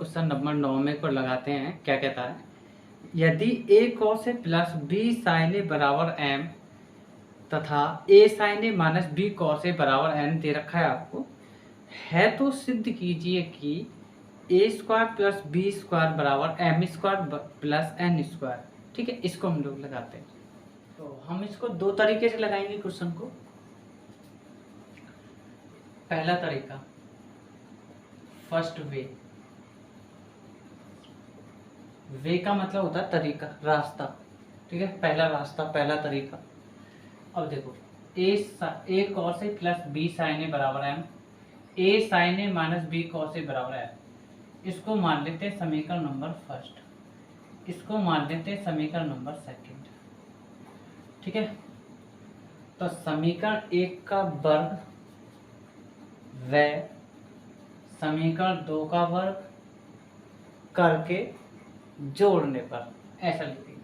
Question number 9 में को लगाते हैं। क्या कहता है, यदि a cos a plus b sin a बराबर m तथा a sin a minus b cos a बराबर n दे रखा है आपको, है तो सिद्ध कीजिए कि a square plus b square बराबर m square plus n square. ठीक है, इसको हम लोग लगाते हैं। तो हम इसको दो तरीके से लगाएंगे क्वेश्चन को। पहला तरीका, फर्स्ट वे का मतलब होता है तरीका, रास्ता। ठीक है, पहला रास्ता, पहला तरीका। अब देखो, a cos a plus b sin a बराबर m, a sin a minus b cos a बराबर है। इसको मान लेते हैं समीकरण नंबर फर्स्ट, इसको मान लेते हैं समीकरण नंबर सेकंड। ठीक है, तो समीकरण एक का वर्ग व समीकरण दो का वर्ग करके जोड़ने पर ऐसा लिखेंगे।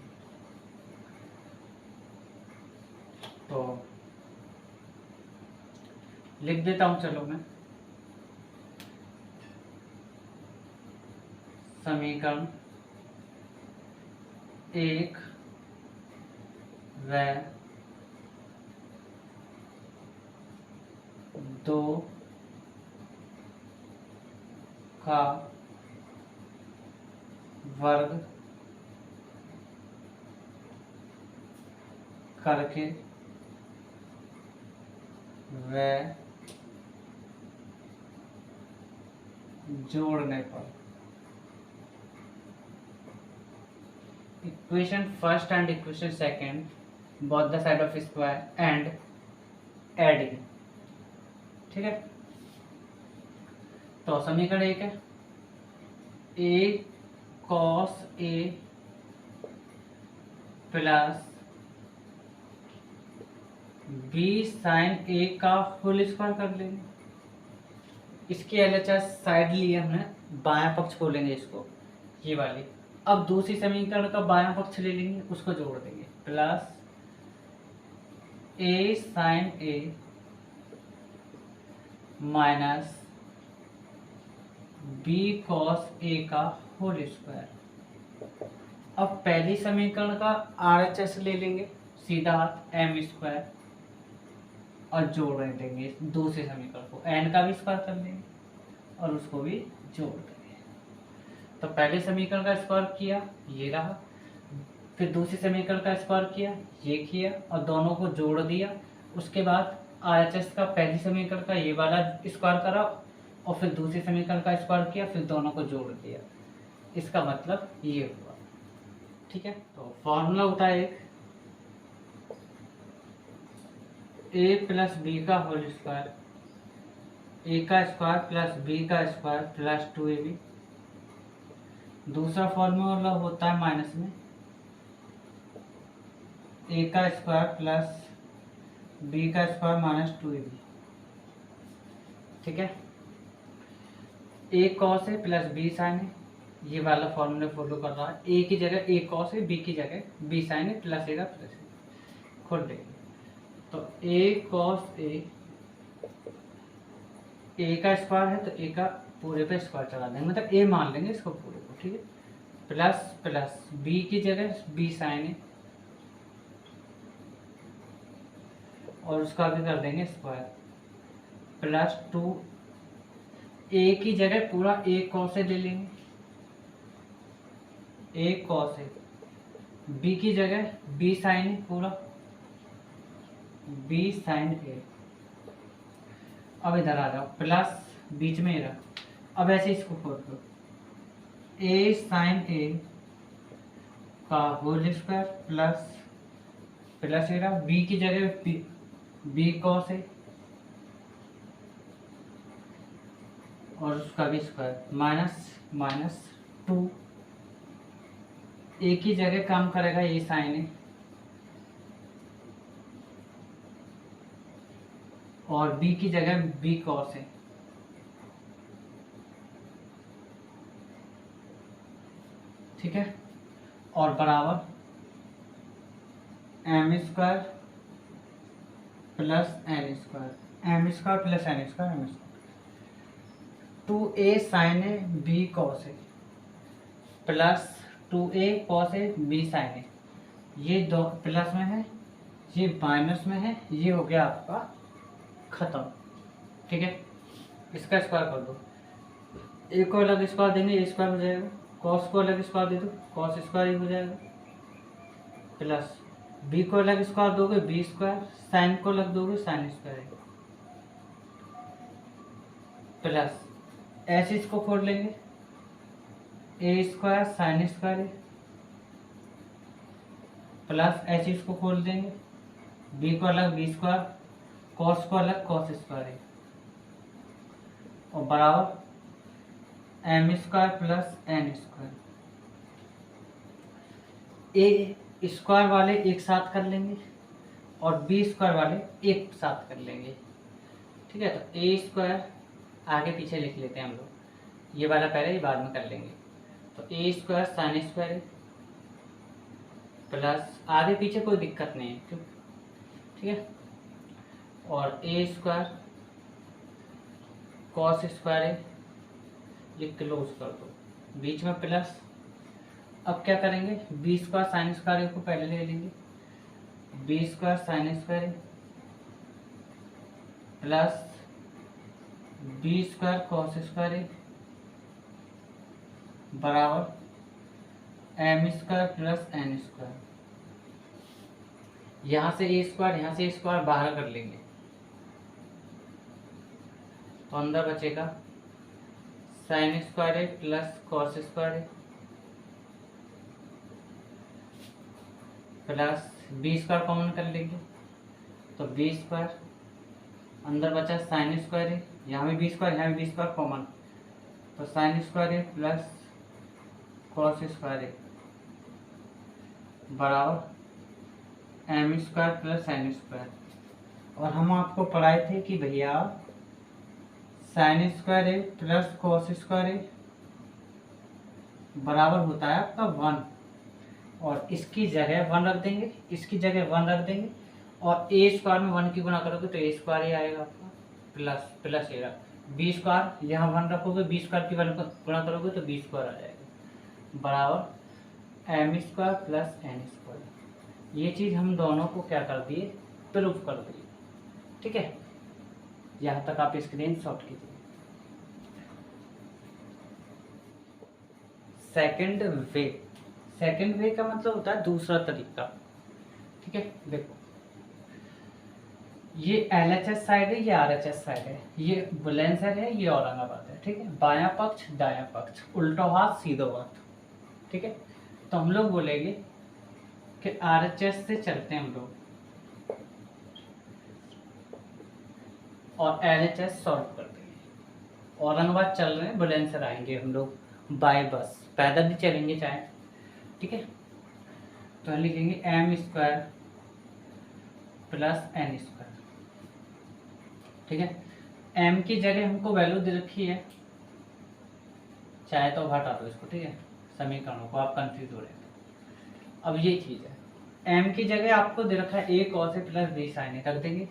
तो लिख देता हूं, चलो मैं समीकरण एक व दो का वर्ग करके व जोड़ने पर equation first and equation second both the side of square and adding. ठीक है, तो समीकरण एक है a cos a plus b sin a का होल स्क्वायर कर लेंगे। इसकी LHS साइड लिए हमने, बायां पक्ष को लेंगे इसको, ये वाली। अब दूसरी समीकरण का बायां पक्ष ले लेंगे, उसको जोड़ देंगे, plus a sin a minus b cos a का होल स्क्वायर। अब पहली समीकरण का RHS ले लेंगे, सीधा हाथ m स्क्वायर, और जोड़ देंगे दूसरे समीकरण को, n का भी स्क्वायर कर लेंगे और उसको भी जोड़ देंगे। तो पहले समीकरण का स्क्वायर किया, ये रहा, फिर दूसरे समीकरण का स्क्वायर किया, ये किया, और दोनों को जोड़ दिया। उसके बाद RHS का पहली समीकरण का ये वाला स्क्वायर करा, और फिर दूसरे समीकरण का स्क्वायर किया, फिर दोनों को जोड़ दिया। इसका मतलब ये हुआ। ठीक है, तो फॉर्मूला होता है एक a प्लस बी का होल स्क्वायर, a का स्क्वायर प्लस b का स्क्वायर प्लस 2ab। दूसरा फॉर्मूला होता है माइनस में a का स्क्वायर प्लस b का स्क्वायर माइनस 2ab। ठीक है, a cos a plus b sin a, ये वाला फॉर्मूला फॉलो कर रहा है। a की जगह a cos a, b की जगह b sin a, plus a का प्लस a खोल देंगे। तो a cos a का स्क्वायर है, तो a का पूरे पे स्क्वायर चला देंगे, मतलब a मान लेंगे इसको पूरे को। ठीक है, प्लस प्लस b की जगह b sin a, और उसका भी कर देंगे स्क्वायर, प्लस 2 a की जगह पूरा a cos a ले लेंगे, a cos a, b की जगह b sin a पूरा, b sin a। अब इधर आ जाओ, प्लस बीच में रख, अब ऐसे इसको खोल दो, a sin a का होल स्क्वायर प्लस प्लस ए रहा, b की जगह b cos a, और उसका भी स्क्वायर, माइनस माइनस 2, a की जगह काम करेगा a sin a, और b की जगह b cos a। ठीक है, और बराबर m square plus n square, m square plus n square, m square, 2a sin a b cos a, plus 2a cos A B sine A, ये दो plus में है, ये माइनस में है, ये हो गया आपका खत्म। ठीक है, इसका स्क्वायर कर दो, ए को अलग स्क्वायर देंगे ए स्क्वायर हो जाएगा, कॉस को अलग स्क्वायर दे दो कॉस स्क्वायर ही हो जाएगा, प्लस बी को अलग स्क्वायर दोगे बी स्क्वायर, साइन को अलग दोगे साइन स्क्वायर, प्लस एस इसको खोल लेंगे A square sine square, plus H इसको खोल देंगे बी को अलग बी स्क्वायर, कॉस को अलग कॉस स्क्वायर है, और बराबर M square plus N square. A square वाले एक साथ कर लेंगे और बी स्क्वायर वाले एक साथ कर लेंगे। ठीक है, तो ए स्क्वायर आगे पीछे लिख लेते हैं हम लोग, ये वाला पहले ये बाद में कर लेंगे। तो A square sine square plus आगे पीछे कोई दिक्कत नहीं है क्यों, ठीक है, और ए स्क्वायर कॉस स्क्वायर है, ये क्लोज कर दो, बीच में प्लस। अब क्या करेंगे, बी स्क्वायर साइन स्क्वायर को पहले ले लेंगे, B square sine square plus B square cos square बराबर M square plus N square. यहाँ से ए स्क्वायर यहाँ से ए स्क्वायर बाहर कर लेंगे, तो अंदर बचेगा साइन स्क्वायर है प्लस कॉस स्क्वायर है प्लस बी स्क्वायर कॉमन कर लेंगे, तो बी स्क्वायर अंदर बचा साइन स्क्वायर है, यहाँ भी बी स्क्वायर यहाँ भी बी स्क्वायर कॉमन, तो साइन स्क्वायर है प्लस कॉस स्क्वायर है बराबर M square plus N square. और हम आपको पढ़ाए थे कि भैया साइन स्क्वायर है प्लस कॉस स्क्वायर है बराबर होता है आपका 1, और इसकी जगह 1 रख देंगे, इसकी जगह 1 रख देंगे, और ए स्क्वायर में 1 की गुणा करोगे तो ए स्क्वायर ही आएगा आपका, plus plus A B square यहाँ 1 रखोगे बी स्क्वायर की 1 गुणा करोगे तो बी स्क्वायर आ जाएगा बराबर M square plus N square. ये चीज़ हम दोनों को क्या कर दिए, प्रूफ कर दिए। ठीक है, यहाँ तक आप स्क्रीन शॉट कीजिए। सेकंड वे का मतलब होता है दूसरा तरीका। ठीक है, देखो ये LHS साइड है, ये RHS साइड है, ये बुलंदशहर है, ये औरंगाबाद है। ठीक है, बायां पक्ष दायां पक्ष, उल्टा हाथ सीधो हाथ। ठीक है, तो हम लोग बोलेंगे कि RHS से चलते हैं हम लोग और LHS सॉल्व कर देंगे। औरंगाबाद चल रहे हैं, बुलंदशहर आएंगे हम लोग बाय बस, पैदल भी चलेंगे चाहे। ठीक है, तो हम लिखेंगे M square plus N square. ठीक है, एम की जगह हमको वैल्यू दे रखी है, चाहे तो हटा दो इसको। ठीक है, समीकरणों को आप कंफ्यूज हो रहे हैं। अब ये चीज़ है, एम की जगह आपको दे रखा है A cos A plus B sine A, रख देंगे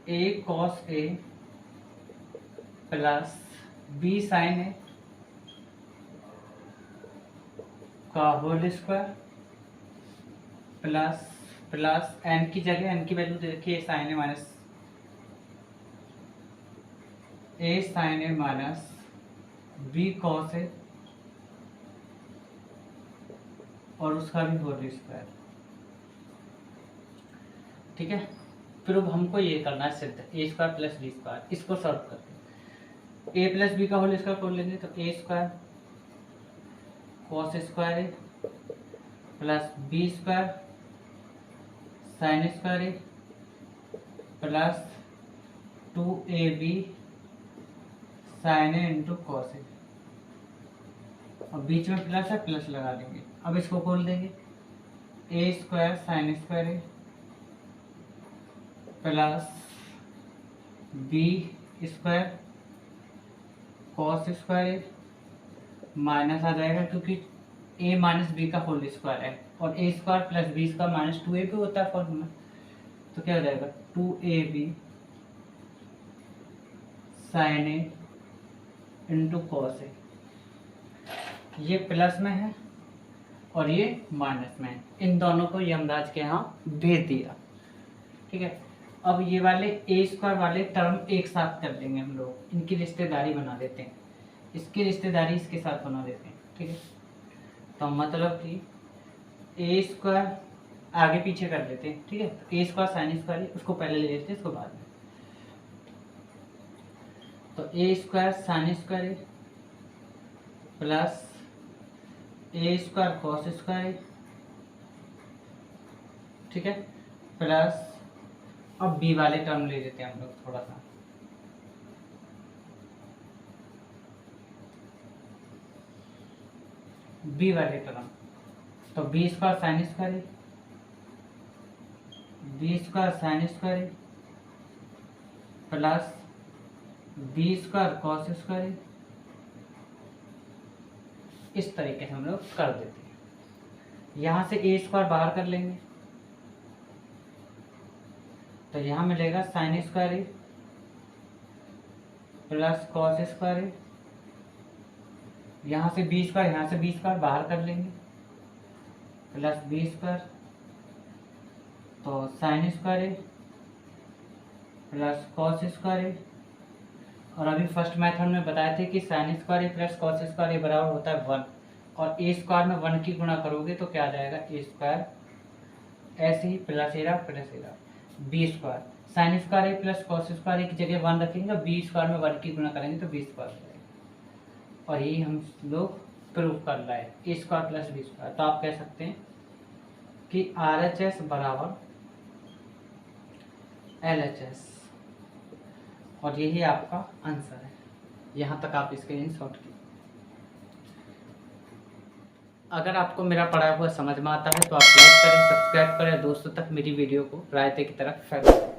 A cos A plus B sine A का whole square plus plus N की जगह एन की वैल्यू दे रखी है sine A minus B cos A और उसका भी होल स्क्वायर। ठीक है, फिर अब हमको ये करना है सिद्ध, A square plus B square, इसको सॉल्व करते हैं। ए प्लस बी का होल स्क्वायर कर लेंगे, तो A square cos square A plus B square sine square A plus 2ab sine A into cos A, और बीच में प्लस है, प्लस लगा देंगे। अब इसको खोल देंगे, A square sine square A plus B square cos square A minus आ जाएगा क्योंकि ए माइनस बी का होल स्क्वायर है, और A square plus B square minus 2ab होता है फॉर्मूला, तो क्या हो जाएगा 2ab sine A into cos A. ये प्लस में है और ये माइनस में है, इन दोनों को यमराज के यहाँ भेज दिया। ठीक है, अब ये वाले ए स्क्वायर वाले टर्म एक साथ कर लेंगे हम लोग, इनकी रिश्तेदारी बना देते हैं, इसकी रिश्तेदारी इसके साथ बना देते हैं। ठीक है, तो मतलब कि ए स्क्वायर आगे पीछे कर लेते हैं। ठीक है, तो ए स्क्वायर साइन स्क्वायर उसको पहले ले लेते हैं, इसको बाद में। तो A square sine square plus A square cos square, ठीक है, प्लस अब बी वाले टर्म ले लेते हैं हम लोग थोड़ा सा, बी वाले टर्म। तो B square sine square, B square sine square plus B square cos square, इस तरीके से हम लोग कर देते हैं। यहाँ से ए स्क्वायर बाहर कर लेंगे, तो यहाँ मिलेगा sign square plus cos square, यहाँ से बी स्क्वायर, यहाँ से बी स्क्वायर बाहर कर लेंगे, प्लस बी स्क्वायर, तो sine square plus cos square. और अभी फर्स्ट मेथड में बताए थे कि sign square plus cos square बराबर होता है 1, और ए स्क्वायर में 1 की गुणा करोगे तो क्या आ जाएगा, ए स्क्वायर ऐसे ही प्लस एरा B square, sine square plus cos square की जगह 1 रखेंगे, बी स्क्वायर में 1 की गुणा करेंगे तो बी स्क्वायर हो जाएगा। और यही हम लोग प्रूव कर रहे हैं, ए स्क्वायर प्लस बी स्क्वायर। तो आप कह सकते हैं कि RHS बराबर LHS, और यही आपका आंसर है। यहाँ तक आप स्क्रीनशॉट कीजिए। अगर आपको मेरा पढ़ाया हुआ समझ में आता है तो आप लाइक करें, सब्सक्राइब करें, दोस्तों तक मेरी वीडियो को रायते की तरफ फैलाएं।